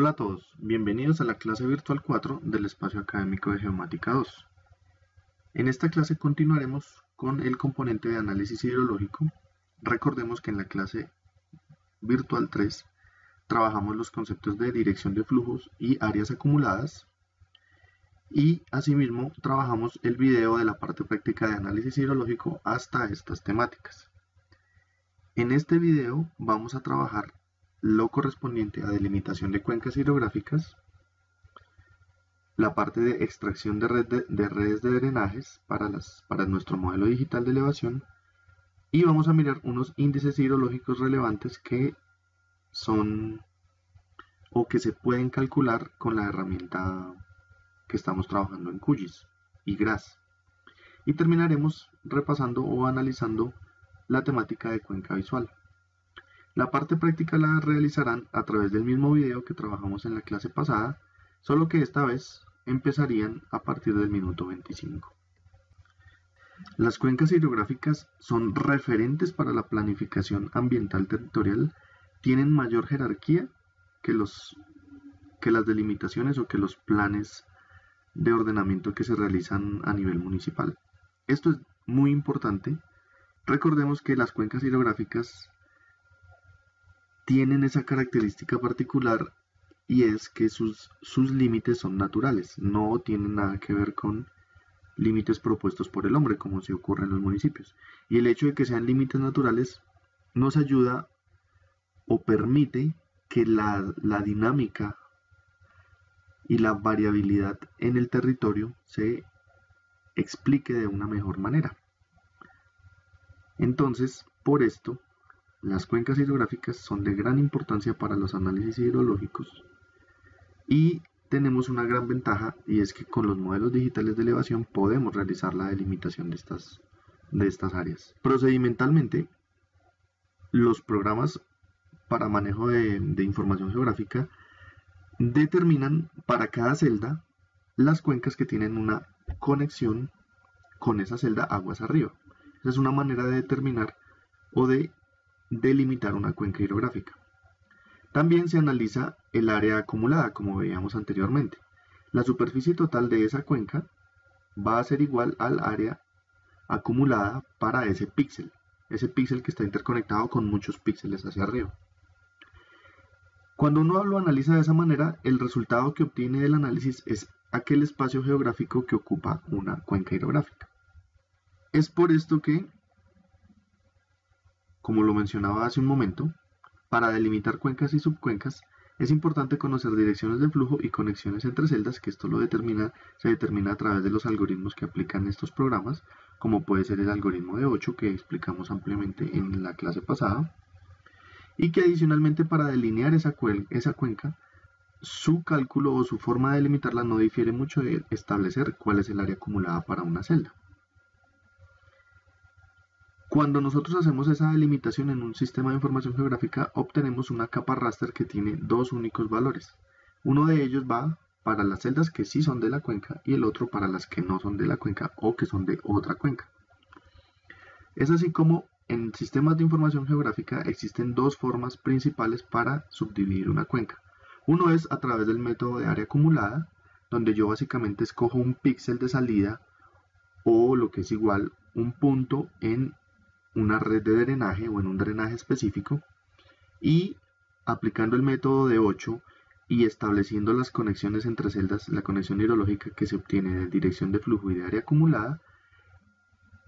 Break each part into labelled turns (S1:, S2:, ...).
S1: Hola a todos, bienvenidos a la clase virtual 4 del espacio académico de Geomática 2. En esta clase continuaremos con el componente de análisis hidrológico. Recordemos que en la clase virtual 3 trabajamos los conceptos de dirección de flujos y áreas acumuladas, y asimismo trabajamos el video de la parte práctica de análisis hidrológico hasta estas temáticas. En este video vamos a trabajar lo correspondiente a delimitación de cuencas hidrográficas, la parte de extracción de redes de drenajes para nuestro modelo digital de elevación, y vamos a mirar unos índices hidrológicos relevantes que son o que se pueden calcular con la herramienta que estamos trabajando en QGIS y GRASS. Y terminaremos repasando o analizando la temática de cuenca visual. La parte práctica la realizarán a través del mismo video que trabajamos en la clase pasada, solo que esta vez empezarían a partir del minuto 25. Las cuencas hidrográficas son referentes para la planificación ambiental territorial, tienen mayor jerarquía que las delimitaciones o que los planes de ordenamiento que se realizan a nivel municipal. Esto es muy importante. Recordemos que las cuencas hidrográficas tienen esa característica particular, y es que sus límites son naturales, no tienen nada que ver con límites propuestos por el hombre como se ocurre en los municipios. Y el hecho de que sean límites naturales nos ayuda o permite que la dinámica y la variabilidad en el territorio se explique de una mejor manera. Entonces, por esto, las cuencas hidrográficas son de gran importancia para los análisis hidrológicos, y tenemos una gran ventaja, y es que con los modelos digitales de elevación podemos realizar la delimitación de estas áreas. Procedimentalmente, los programas para manejo de información geográfica determinan para cada celda las cuencas que tienen una conexión con esa celda aguas arriba. Esa es una manera de determinar o de delimitar una cuenca hidrográfica. También se analiza el área acumulada, como veíamos anteriormente. La superficie total de esa cuenca va a ser igual al área acumulada para ese píxel que está interconectado con muchos píxeles hacia arriba. Cuando uno lo analiza de esa manera, el resultado que obtiene del análisis es aquel espacio geográfico que ocupa una cuenca hidrográfica. Es por esto que, como lo mencionaba hace un momento, para delimitar cuencas y subcuencas es importante conocer direcciones de flujo y conexiones entre celdas, que esto se determina a través de los algoritmos que aplican estos programas, como puede ser el algoritmo de 8 que explicamos ampliamente en la clase pasada, y que adicionalmente para delinear esa cuenca, su cálculo o su forma de delimitarla no difiere mucho de establecer cuál es el área acumulada para una celda. Cuando nosotros hacemos esa delimitación en un sistema de información geográfica, obtenemos una capa raster que tiene dos únicos valores. Uno de ellos va para las celdas que sí son de la cuenca y el otro para las que no son de la cuenca o que son de otra cuenca. Es así como en sistemas de información geográfica existen dos formas principales para subdividir una cuenca. Uno es a través del método de área acumulada, donde yo básicamente escojo un píxel de salida o lo que es igual un punto en una red de drenaje o en un drenaje específico, y aplicando el método de 8 y estableciendo las conexiones entre celdas, la conexión hidrológica que se obtiene de dirección de flujo y de área acumulada,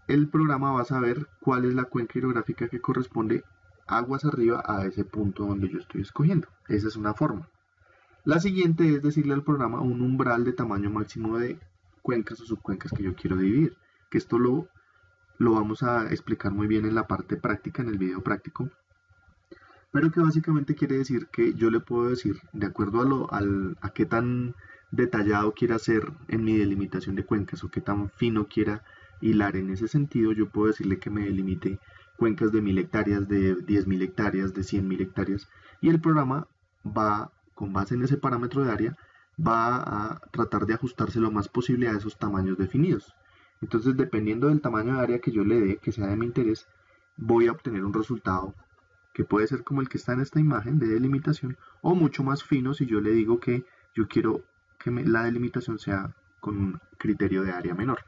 S1: el programa va a saber cuál es la cuenca hidrográfica que corresponde aguas arriba a ese punto donde yo estoy escogiendo. Esa es una forma. La siguiente es decirle al programa un umbral de tamaño máximo de cuencas o subcuencas que yo quiero dividir, que esto lo vamos a explicar muy bien en la parte práctica, en el video práctico, pero que básicamente quiere decir que yo le puedo decir, de acuerdo a qué tan detallado quiera ser en mi delimitación de cuencas o qué tan fino quiera hilar en ese sentido, yo puedo decirle que me delimite cuencas de 1000 hectáreas, de 10.000 hectáreas, de 100.000 hectáreas, y el programa va, con base en ese parámetro de área, va a tratar de ajustarse lo más posible a esos tamaños definidos. Entonces, dependiendo del tamaño de área que yo le dé, que sea de mi interés, voy a obtener un resultado que puede ser como el que está en esta imagen de delimitación, o mucho más fino si yo le digo que yo quiero que la delimitación sea con un criterio de área menor.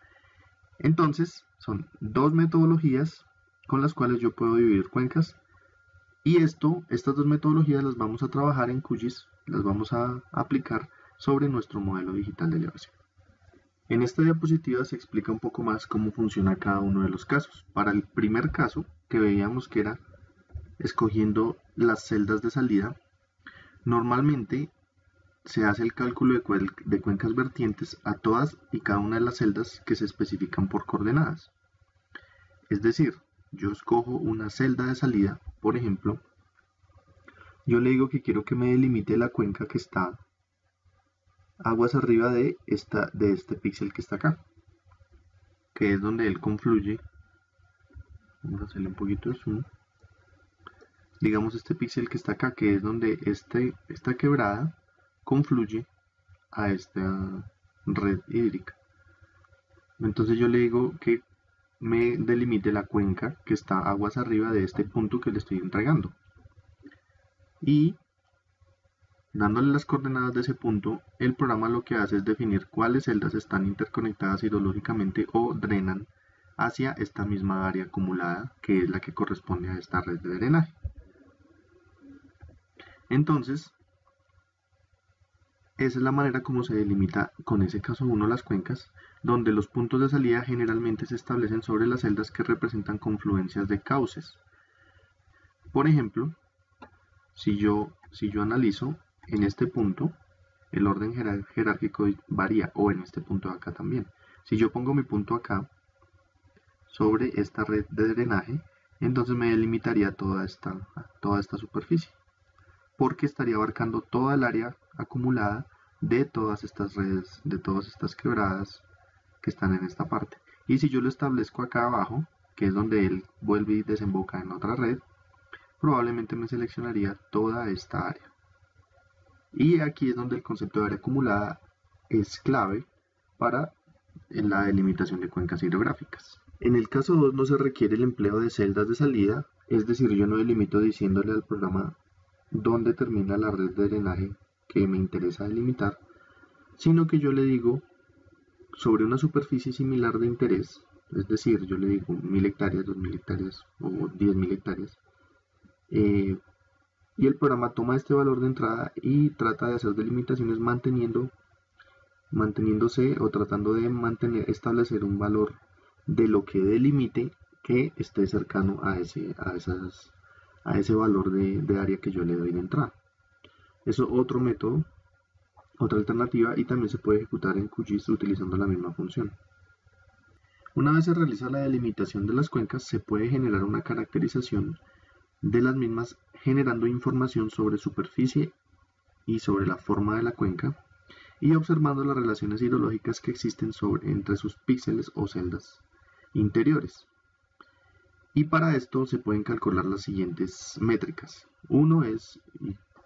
S1: Entonces, son dos metodologías con las cuales yo puedo dividir cuencas, y estas dos metodologías las vamos a trabajar en QGIS, las vamos a aplicar sobre nuestro modelo digital de elevación. En esta diapositiva se explica un poco más cómo funciona cada uno de los casos. Para el primer caso, que veíamos que era escogiendo las celdas de salida, normalmente se hace el cálculo de cuencas vertientes a todas y cada una de las celdas que se especifican por coordenadas. Es decir, yo escojo una celda de salida, por ejemplo, yo le digo que quiero que me delimite la cuenca que está aguas arriba de este píxel que está acá, que es donde él confluye. Vamos a hacerle un poquito de zoom. Digamos este píxel que está acá, que es donde esta quebrada confluye a esta red hídrica. Entonces yo le digo que me delimite la cuenca que está aguas arriba de este punto que le estoy entregando. Y dándole las coordenadas de ese punto, el programa lo que hace es definir cuáles celdas están interconectadas hidrológicamente o drenan hacia esta misma área acumulada, que es la que corresponde a esta red de drenaje. Entonces, esa es la manera como se delimita con ese caso 1 las cuencas, donde los puntos de salida generalmente se establecen sobre las celdas que representan confluencias de cauces. Por ejemplo, si yo analizo en este punto, el orden jerárquico varía, o en este punto de acá también. Si yo pongo mi punto acá, sobre esta red de drenaje, entonces me delimitaría toda esta superficie, porque estaría abarcando toda el área acumulada de todas estas redes, de todas estas quebradas que están en esta parte. Y si yo lo establezco acá abajo, que es donde él vuelve y desemboca en otra red, probablemente me seleccionaría toda esta área. Y aquí es donde el concepto de área acumulada es clave para la delimitación de cuencas hidrográficas. En el caso 2 no se requiere el empleo de celdas de salida, es decir, yo no delimito diciéndole al programa dónde termina la red de drenaje que me interesa delimitar, sino que yo le digo sobre una superficie similar de interés, es decir, yo le digo 1000 hectáreas, 2000 hectáreas o 10.000 hectáreas, y el programa toma este valor de entrada y trata de hacer delimitaciones manteniéndose o tratando de establecer un valor de lo que delimite que esté cercano a ese valor de área que yo le doy de entrada. Eso es otro método, otra alternativa, y también se puede ejecutar en QGIS utilizando la misma función. Una vez se realiza la delimitación de las cuencas, se puede generar una caracterización de las mismas generando información sobre superficie y sobre la forma de la cuenca y observando las relaciones hidrológicas que existen entre sus píxeles o celdas interiores. Y para esto se pueden calcular las siguientes métricas. Uno es,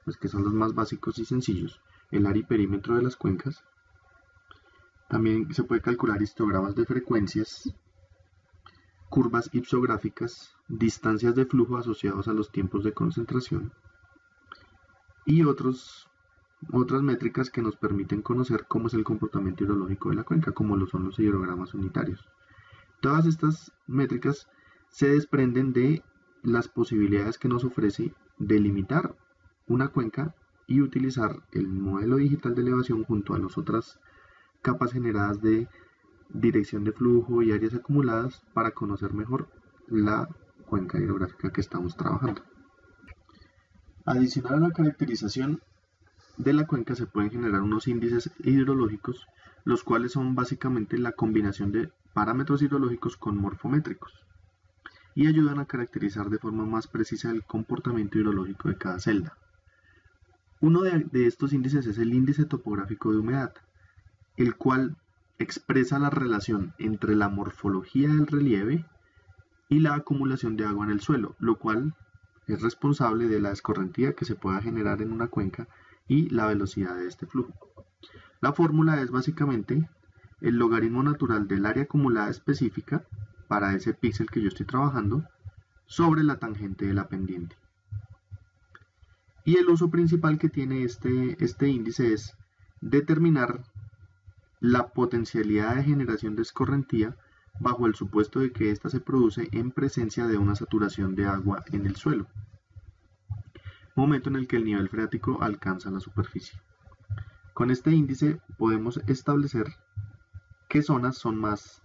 S1: pues que son los más básicos y sencillos, el área y perímetro de las cuencas. También se puede calcular histogramas de frecuencias, curvas ipsográficas, distancias de flujo asociados a los tiempos de concentración y otras métricas que nos permiten conocer cómo es el comportamiento hidrológico de la cuenca, como lo son los hidrogramas unitarios. Todas estas métricas se desprenden de las posibilidades que nos ofrece delimitar una cuenca y utilizar el modelo digital de elevación junto a las otras capas generadas de dirección de flujo y áreas acumuladas para conocer mejor la cuenca hidrográfica que estamos trabajando. Adicional a la caracterización de la cuenca se pueden generar unos índices hidrológicos, los cuales son básicamente la combinación de parámetros hidrológicos con morfométricos y ayudan a caracterizar de forma más precisa el comportamiento hidrológico de cada celda. Uno de estos índices es el índice topográfico de humedad, el cual expresa la relación entre la morfología del relieve y la acumulación de agua en el suelo, lo cual es responsable de la escorrentía que se pueda generar en una cuenca y la velocidad de este flujo. La fórmula es básicamente el logaritmo natural del área acumulada específica para ese píxel que yo estoy trabajando sobre la tangente de la pendiente. Y el uso principal que tiene este índice es determinar la potencialidad de generación de escorrentía bajo el supuesto de que ésta se produce en presencia de una saturación de agua en el suelo, momento en el que el nivel freático alcanza la superficie. Con este índice podemos establecer qué zonas son más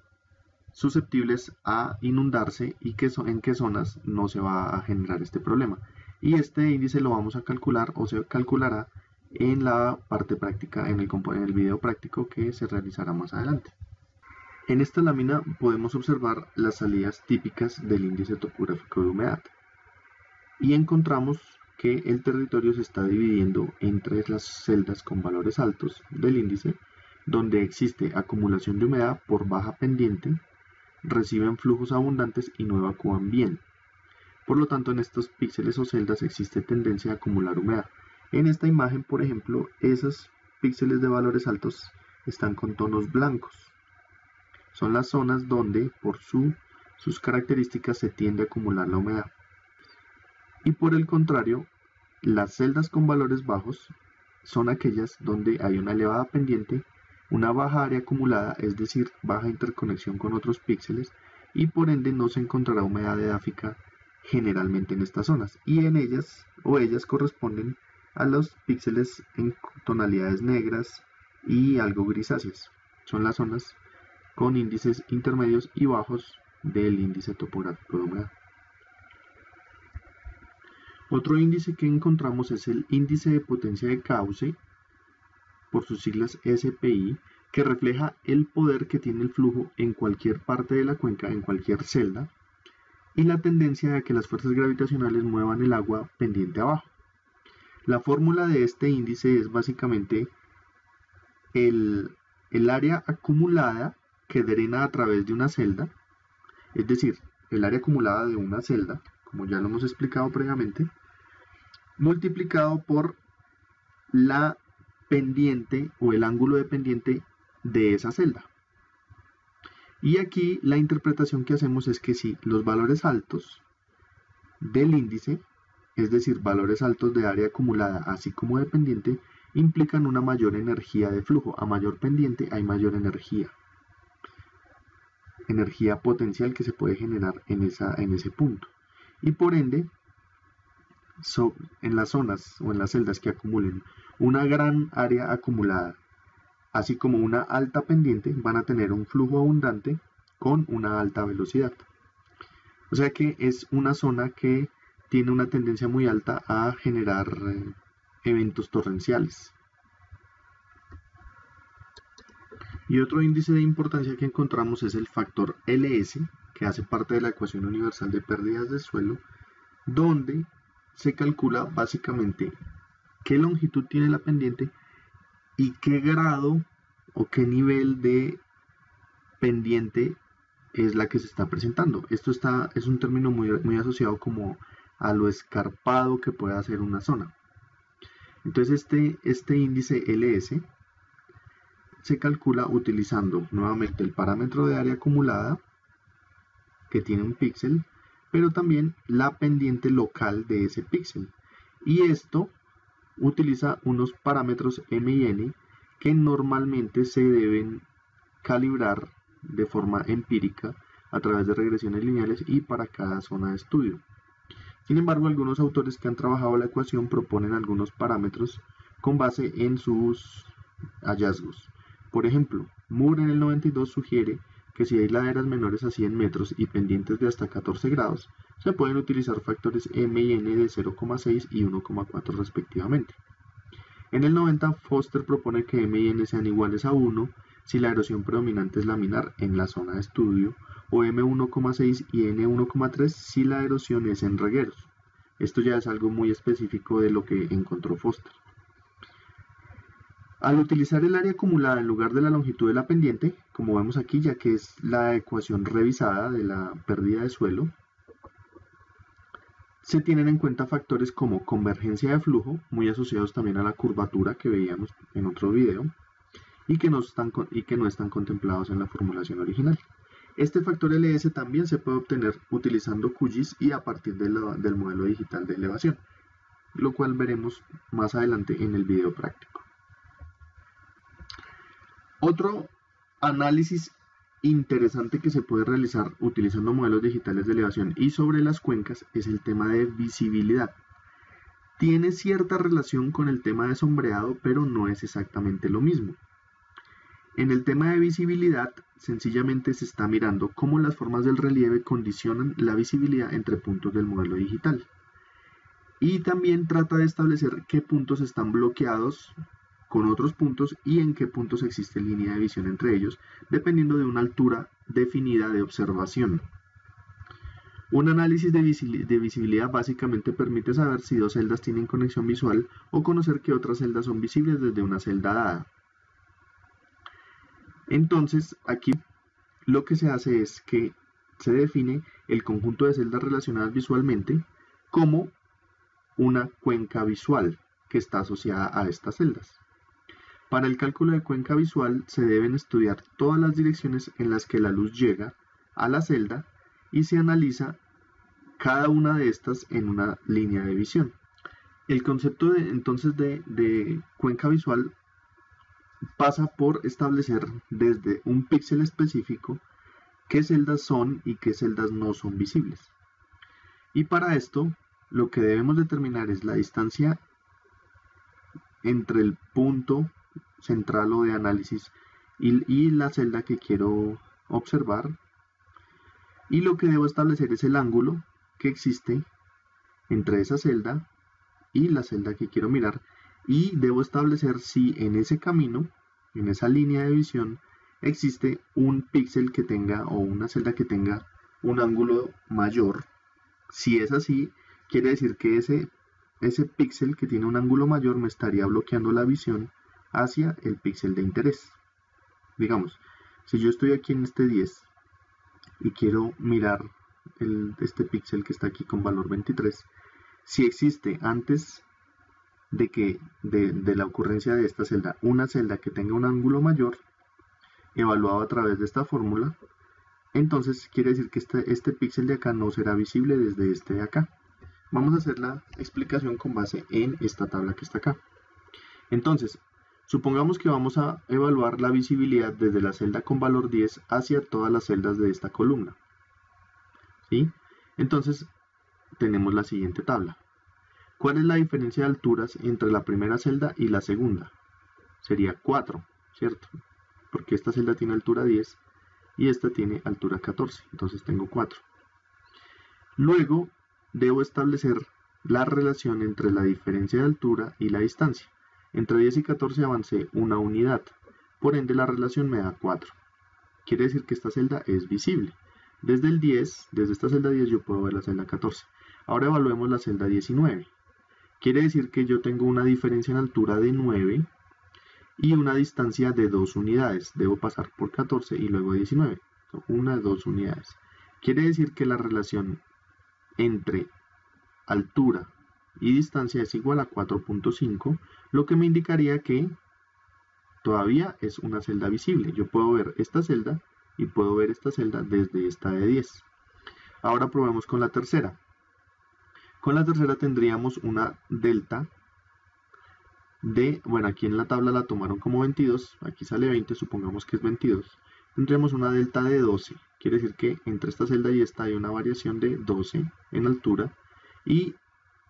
S1: susceptibles a inundarse y en qué zonas no se va a generar este problema. Y este índice lo vamos a calcular o se calculará en la parte práctica, en el video práctico que se realizará más adelante. En esta lámina podemos observar las salidas típicas del índice topográfico de humedad y encontramos que el territorio se está dividiendo entre las celdas con valores altos del índice, donde existe acumulación de humedad por baja pendiente, reciben flujos abundantes y no evacúan bien. Por lo tanto, en estos píxeles o celdas existe tendencia a acumular humedad. En esta imagen, por ejemplo, esos píxeles de valores altos están con tonos blancos. Son las zonas donde, por sus características, se tiende a acumular la humedad. Y por el contrario, las celdas con valores bajos son aquellas donde hay una elevada pendiente, una baja área acumulada, es decir, baja interconexión con otros píxeles, y por ende no se encontrará humedad edáfica generalmente en estas zonas, y en ellas corresponden a los píxeles en tonalidades negras y algo grisáceas. Son las zonas con índices intermedios y bajos del índice topográfico de humedad. Otro índice que encontramos es el índice de potencia de cauce, por sus siglas SPI, que refleja el poder que tiene el flujo en cualquier parte de la cuenca, en cualquier celda, y la tendencia a que las fuerzas gravitacionales muevan el agua pendiente abajo. La fórmula de este índice es básicamente el área acumulada que drena a través de una celda, es decir, el área acumulada de una celda, como ya lo hemos explicado previamente, multiplicado por la pendiente o el ángulo de pendiente de esa celda. Y aquí la interpretación que hacemos es que si los valores altos del índice, es decir, valores altos de área acumulada así como de pendiente, implican una mayor energía de flujo. A mayor pendiente hay mayor energía potencial que se puede generar en ese punto. Y por ende, en las zonas o en las celdas que acumulen una gran área acumulada, así como una alta pendiente, van a tener un flujo abundante con una alta velocidad. O sea que es una zona que tiene una tendencia muy alta a generar eventos torrenciales. Y otro índice de importancia que encontramos es el factor LS, que hace parte de la ecuación universal de pérdidas de suelo, donde se calcula básicamente qué longitud tiene la pendiente y qué grado o qué nivel de pendiente es la que se está presentando. Esto es un término muy asociado como a lo escarpado que puede hacer una zona. Entonces este índice LS se calcula utilizando nuevamente el parámetro de área acumulada, que tiene un píxel, pero también la pendiente local de ese píxel. Y esto utiliza unos parámetros M y N que normalmente se deben calibrar de forma empírica a través de regresiones lineales y para cada zona de estudio. Sin embargo, algunos autores que han trabajado la ecuación proponen algunos parámetros con base en sus hallazgos. Por ejemplo, Moore en el 92 sugiere que si hay laderas menores a 100 metros y pendientes de hasta 14 grados, se pueden utilizar factores M y N de 0,6 y 1,4 respectivamente. En el 90, Foster propone que M y N sean iguales a 1 si la erosión predominante es laminar en la zona de estudio, o M1,6 y N1,3 si la erosión es en regueros. Esto ya es algo muy específico de lo que encontró Foster. Al utilizar el área acumulada en lugar de la longitud de la pendiente, como vemos aquí, ya que es la ecuación revisada de la pérdida de suelo, se tienen en cuenta factores como convergencia de flujo, muy asociados también a la curvatura que veíamos en otro video, y que no están contemplados en la formulación original. Este factor LS también se puede obtener utilizando QGIS y a partir del modelo digital de elevación. lo cual veremos más adelante en el video práctico. Otro análisis interesante que se puede realizar utilizando modelos digitales de elevación y sobre las cuencas es el tema de visibilidad. Tiene cierta relación con el tema de sombreado, pero no es exactamente lo mismo. En el tema de visibilidad, sencillamente se está mirando cómo las formas del relieve condicionan la visibilidad entre puntos del modelo digital. Y también trata de establecer qué puntos están bloqueados con otros puntos y en qué puntos existe línea de visión entre ellos, dependiendo de una altura definida de observación. Un análisis de visibilidad básicamente permite saber si dos celdas tienen conexión visual o conocer que otras celdas son visibles desde una celda dada. Entonces, aquí lo que se hace es que se define el conjunto de celdas relacionadas visualmente como una cuenca visual que está asociada a estas celdas. Para el cálculo de cuenca visual se deben estudiar todas las direcciones en las que la luz llega a la celda y se analiza cada una de estas en una línea de visión. El concepto entonces de cuenca visual pasa por establecer desde un píxel específico qué celdas son y qué celdas no son visibles. Y para esto lo que debemos determinar es la distancia entre el punto central o de análisis y la celda que quiero observar, y lo que debo establecer es el ángulo que existe entre esa celda y la celda que quiero mirar, y debo establecer si en ese camino, en esa línea de visión, existe un píxel que tenga o una celda que tenga un ángulo mayor. Si es así, quiere decir que ese píxel que tiene un ángulo mayor me estaría bloqueando la visión hacia el píxel de interés. Digamos, si yo estoy aquí en este 10 y quiero mirar este píxel que está aquí con valor 23, si existe antes de la ocurrencia de esta celda una celda que tenga un ángulo mayor, evaluado a través de esta fórmula, entonces quiere decir que este píxel de acá no será visible desde este de acá. Vamos a hacer la explicación con base en esta tabla que está acá. Entonces, supongamos que vamos a evaluar la visibilidad desde la celda con valor 10 hacia todas las celdas de esta columna. ¿Sí? Entonces, tenemos la siguiente tabla. ¿Cuál es la diferencia de alturas entre la primera celda y la segunda? Sería 4, ¿cierto? Porque esta celda tiene altura 10 y esta tiene altura 14, entonces tengo 4. Luego, debo establecer la relación entre la diferencia de altura y la distancia. Entre 10 y 14 avancé una unidad, por ende la relación me da 4. Quiere decir que esta celda es visible. Desde el 10, desde esta celda 10 yo puedo ver la celda 14. Ahora evaluemos la celda 19. Quiere decir que yo tengo una diferencia en altura de 9 y una distancia de 2 unidades. Debo pasar por 14 y luego 19. Una, 2 unidades. Quiere decir que la relación entre altura y distancia es igual a 4.5, lo que me indicaría que todavía es una celda visible. Yo puedo ver esta celda y puedo ver esta celda desde esta de 10. Ahora probemos con la tercera. Con la tercera tendríamos una delta de, bueno, aquí en la tabla la tomaron como 22, aquí sale 20, supongamos que es 22. Tendríamos una delta de 12, quiere decir que entre esta celda y esta hay una variación de 12 en altura y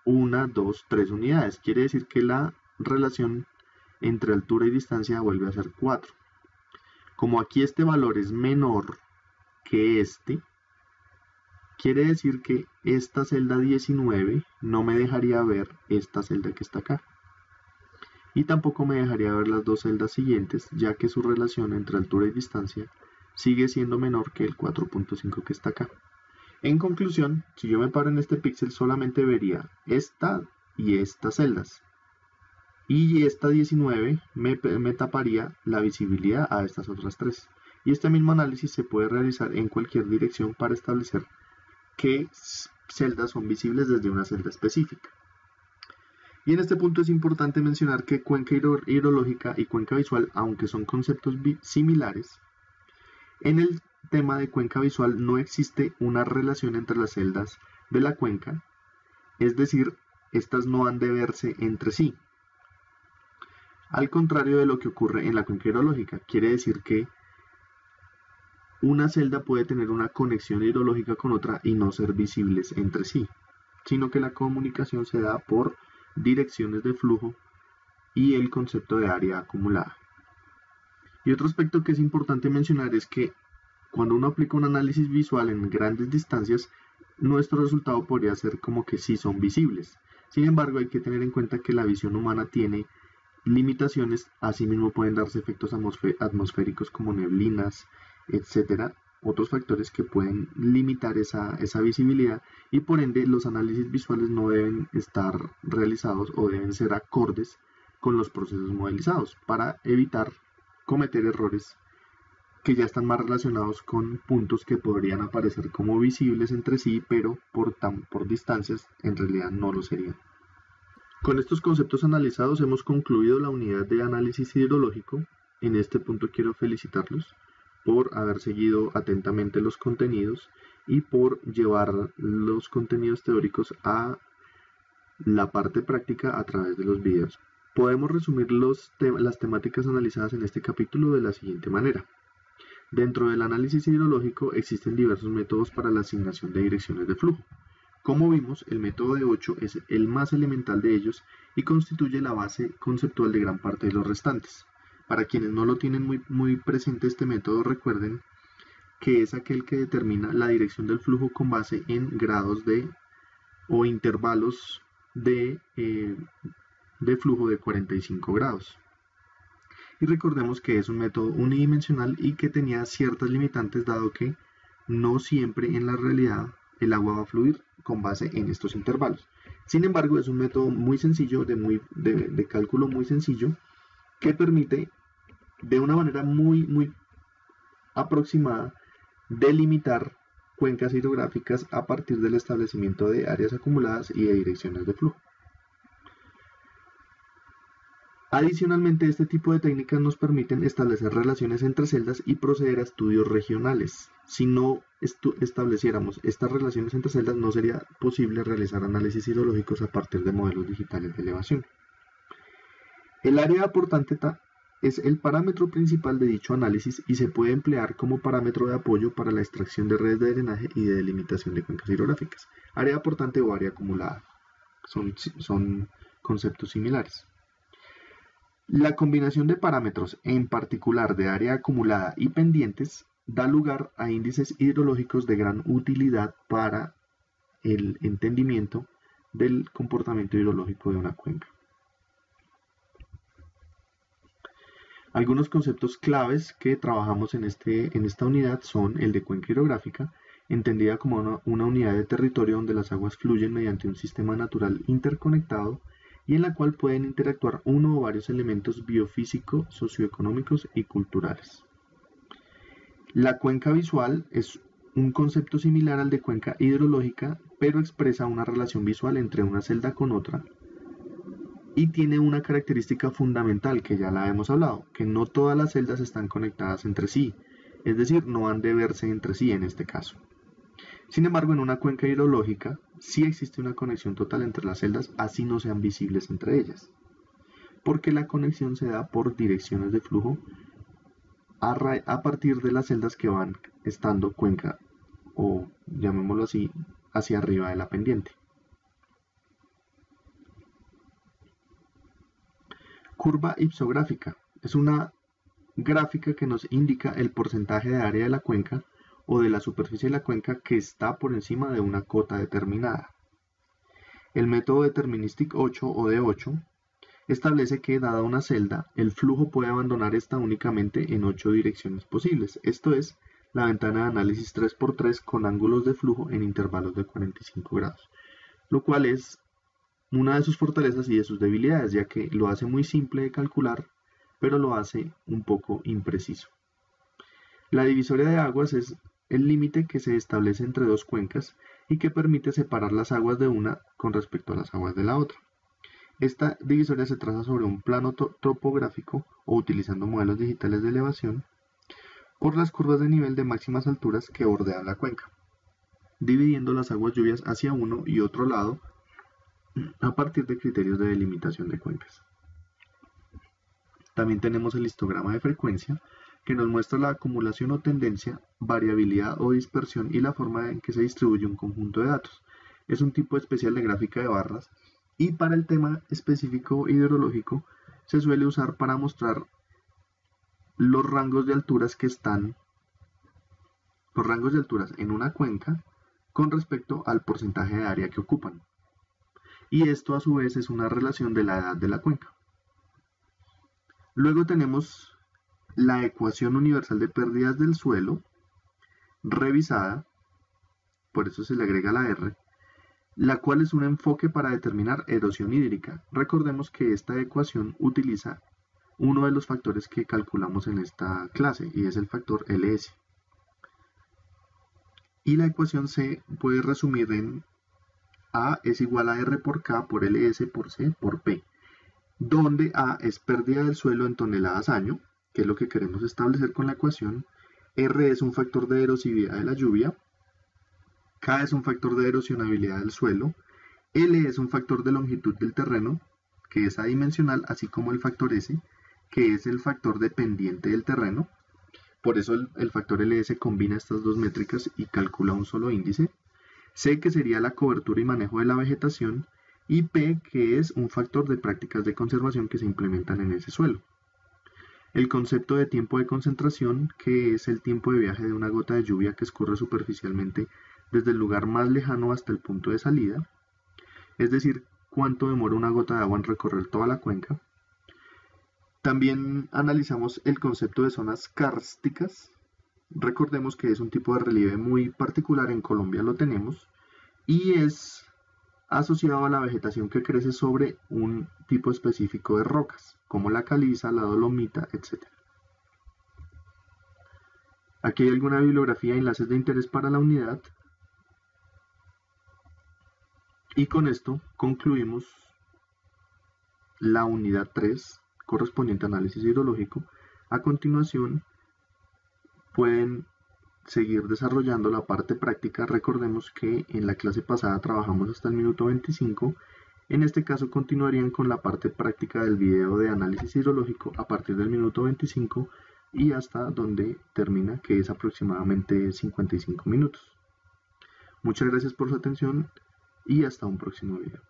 S1: 1, 2, 3 unidades. Quiere decir que la relación entre altura y distancia vuelve a ser 4. Como aquí este valor es menor que este, quiere decir que esta celda 19 no me dejaría ver esta celda que está acá. Y tampoco me dejaría ver las dos celdas siguientes, ya que su relación entre altura y distancia sigue siendo menor que el 4.5 que está acá. En conclusión, si yo me paro en este píxel solamente vería esta y estas celdas. Y esta 19 me taparía la visibilidad a estas otras tres. Y este mismo análisis se puede realizar en cualquier dirección para establecer qué celdas son visibles desde una celda específica. Y en este punto es importante mencionar que cuenca hidrológica y cuenca visual, aunque son conceptos similares, en el tema de cuenca visual no existe una relación entre las celdas de la cuenca, es decir, estas no han de verse entre sí. Al contrario de lo que ocurre en la cuenca hidrológica, quiere decir que una celda puede tener una conexión hidrológica con otra y no ser visibles entre sí, sino que la comunicación se da por direcciones de flujo y el concepto de área acumulada. Y otro aspecto que es importante mencionar es que cuando uno aplica un análisis visual en grandes distancias, nuestro resultado podría ser como que sí son visibles. Sin embargo, hay que tener en cuenta que la visión humana tiene limitaciones, asimismo pueden darse efectos atmosféricos como neblinas, etcétera, otros factores que pueden limitar esa visibilidad, y por ende los análisis visuales no deben estar realizados o deben ser acordes con los procesos modelizados para evitar cometer errores que ya están más relacionados con puntos que podrían aparecer como visibles entre sí, pero por distancias en realidad no lo serían. Con estos conceptos analizados hemos concluido la unidad de análisis hidrológico. En este punto quiero felicitarlos por haber seguido atentamente los contenidos y por llevar los contenidos teóricos a la parte práctica a través de los videos. Podemos resumir las temáticas analizadas en este capítulo de la siguiente manera. Dentro del análisis hidrológico existen diversos métodos para la asignación de direcciones de flujo. Como vimos, el método de 8 es el más elemental de ellos y constituye la base conceptual de gran parte de los restantes. Para quienes no lo tienen muy presente este método, recuerden que es aquel que determina la dirección del flujo con base en grados o intervalos de flujo de 45 grados. Y recordemos que es un método unidimensional y que tenía ciertas limitantes, dado que no siempre en la realidad el agua va a fluir con base en estos intervalos. Sin embargo, es un método muy sencillo, de cálculo muy sencillo, que permite de una manera muy aproximada delimitar cuencas hidrográficas a partir del establecimiento de áreas acumuladas y de direcciones de flujo. Adicionalmente, este tipo de técnicas nos permiten establecer relaciones entre celdas y proceder a estudios regionales. Si no estableciéramos estas relaciones entre celdas, no sería posible realizar análisis hidrológicos a partir de modelos digitales de elevación. El área aportante es el parámetro principal de dicho análisis y se puede emplear como parámetro de apoyo para la extracción de redes de drenaje y de delimitación de cuencas hidrográficas. Área aportante o área acumulada son conceptos similares. La combinación de parámetros, en particular de área acumulada y pendientes, da lugar a índices hidrológicos de gran utilidad para el entendimiento del comportamiento hidrológico de una cuenca. Algunos conceptos claves que trabajamos en esta unidad son el de cuenca hidrográfica, entendida como una unidad de territorio donde las aguas fluyen mediante un sistema natural interconectado y en la cual pueden interactuar uno o varios elementos biofísicos, socioeconómicos y culturales. La cuenca visual es un concepto similar al de cuenca hidrológica, pero expresa una relación visual entre una celda con otra y tiene una característica fundamental que ya la hemos hablado, que no todas las celdas están conectadas entre sí, es decir, no han de verse entre sí en este caso. Sin embargo, en una cuenca hidrológica sí existe una conexión total entre las celdas, así no sean visibles entre ellas, porque la conexión se da por direcciones de flujo a partir de las celdas que van estando cuenca, o llamémoslo así, hacia arriba de la pendiente. Curva ipsográfica es una gráfica que nos indica el porcentaje de área de la cuenca o de la superficie de la cuenca que está por encima de una cota determinada. El método determinístico 8 o de 8 establece que, dada una celda, el flujo puede abandonar esta únicamente en 8 direcciones posibles. Esto es la ventana de análisis 3×3 con ángulos de flujo en intervalos de 45 grados, lo cual es una de sus fortalezas y de sus debilidades, ya que lo hace muy simple de calcular, pero lo hace un poco impreciso. La divisoria de aguas es el límite que se establece entre dos cuencas y que permite separar las aguas de una con respecto a las aguas de la otra. Esta divisoria se traza sobre un plano topográfico o utilizando modelos digitales de elevación por las curvas de nivel de máximas alturas que bordean la cuenca, dividiendo las aguas lluvias hacia uno y otro lado a partir de criterios de delimitación de cuencas. También tenemos el histograma de frecuencia, que nos muestra la acumulación o tendencia, variabilidad o dispersión y la forma en que se distribuye un conjunto de datos. Es un tipo especial de gráfica de barras y para el tema específico hidrológico se suele usar para mostrar los rangos de alturas en una cuenca con respecto al porcentaje de área que ocupan. Y esto a su vez es una relación de la edad de la cuenca. Luego tenemos la ecuación universal de pérdidas del suelo, revisada, por eso se le agrega la R, la cual es un enfoque para determinar erosión hídrica. Recordemos que esta ecuación utiliza uno de los factores que calculamos en esta clase, y es el factor LS. Y la ecuación se puede resumir en A es igual a R por K por LS por C por P, donde A es pérdida del suelo en toneladas año, que es lo que queremos establecer con la ecuación, R es un factor de erosividad de la lluvia, K es un factor de erosionabilidad del suelo, L es un factor de longitud del terreno, que es adimensional, así como el factor S, que es el factor dependiente del terreno. Por eso el factor LS combina estas dos métricas y calcula un solo índice. C, que sería la cobertura y manejo de la vegetación, y P, que es un factor de prácticas de conservación que se implementan en ese suelo. El concepto de tiempo de concentración, que es el tiempo de viaje de una gota de lluvia que escurre superficialmente desde el lugar más lejano hasta el punto de salida, es decir, cuánto demora una gota de agua en recorrer toda la cuenca. También analizamos el concepto de zonas kársticas. Recordemos que es un tipo de relieve muy particular, en Colombia lo tenemos, y es asociado a la vegetación que crece sobre un tipo específico de rocas, como la caliza, la dolomita, etc. Aquí hay alguna bibliografía y enlaces de interés para la unidad. Y con esto concluimos la unidad 3 correspondiente a análisis hidrológico. A continuación pueden seguir desarrollando la parte práctica. Recordemos que en la clase pasada trabajamos hasta el minuto 25. En este caso continuarían con la parte práctica del video de análisis hidrológico a partir del minuto 25 y hasta donde termina, que es aproximadamente 55 minutos. Muchas gracias por su atención y hasta un próximo video.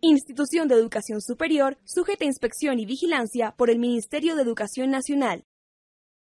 S2: Institución de Educación Superior, sujeta a inspección y vigilancia por el Ministerio de Educación Nacional.